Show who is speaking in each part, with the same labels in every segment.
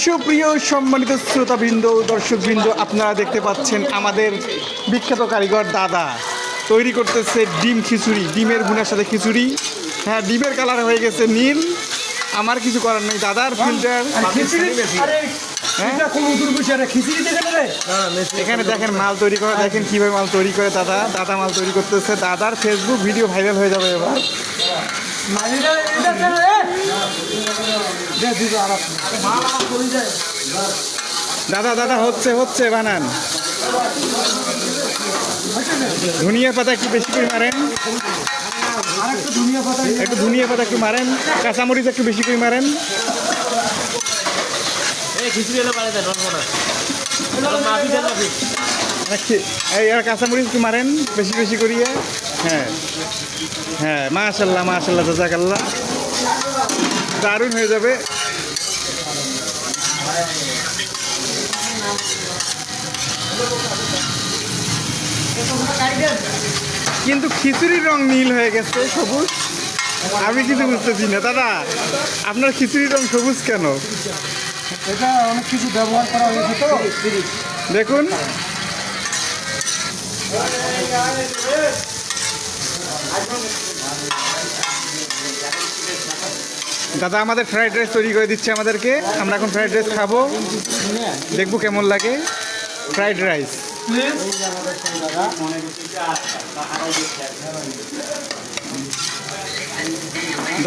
Speaker 1: সুপ্রিয় সম্মানিত শ্রোতাবৃন্দ, দর্শকবৃন্দ, আপনারা দেখতে পাচ্ছেন আমাদের বিখ্যাত কারিগর দাদা তৈরি করতেছে ডিম খিচুড়ি, ডিমের ভুনার সাথে খিচুড়ি। হ্যাঁ, ডিমের কালার হয়ে গেছে নীল। আমার কিছু করার নেই, দাদার ফিল্টার। এখানে দেখেন মাল তৈরি করে, দেখেন কীভাবে মাল তৈরি করে দাদা মাল তৈরি করতেছে। দাদার ফেসবুক ভিডিও ভাইরাল হয়ে যাবে এবার। দাদা হচ্ছে বানান। ধনিয়া পাতা একটু বেশি করে মারেন, একটু ধনিয়া পাতা একটু মারেন, কাঁচামরিচ একটু বেশি করে মারেন। এই আর কাঁচামরিচ একটু মারেন বেশি বেশি করিয়ে। হ্যাঁ হ্যাঁ, মাশাল্লাহ মাশাল্লাহ, জাযাকাল্লাহ, দারুণ হয়ে যাবে। কিন্তু খিচুড়ির রং নীল হয়ে গেছে, সবুজ। আমি কিছু বুঝতেছি না দাদা, আপনার খিচুড়ির রং সবুজ কেন?
Speaker 2: এটা অনেক কিছু ব্যবহার করা হয়েছে তো,
Speaker 1: দেখুন। দাদা আমাদের ফ্রাইড রাইস তৈরি করে দিচ্ছে আমাদেরকে। আমরা এখন ফ্রাইড রাইস খাবো, দেখবো কেমন লাগে ফ্রাইড রাইস।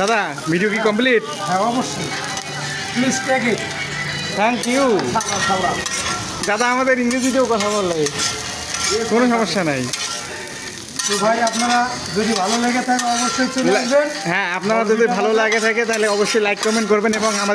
Speaker 1: দাদা ভিডিও কি কমপ্লিট?
Speaker 2: হ্যাঁ অবশ্যই, please take it.
Speaker 1: Thank you. দাদা আমাদের ইংরেজিতেও কথা বলে, কোনো সমস্যা নাই।
Speaker 2: তো ভাই, আপনারা যদি ভালো লেগে থাকে অবশ্যই চলে আসবেন।
Speaker 1: হ্যাঁ, আপনারা যদি ভালো লাগে থাকে তাহলে অবশ্যই লাইক কমেন্ট করবেন এবং আমাদের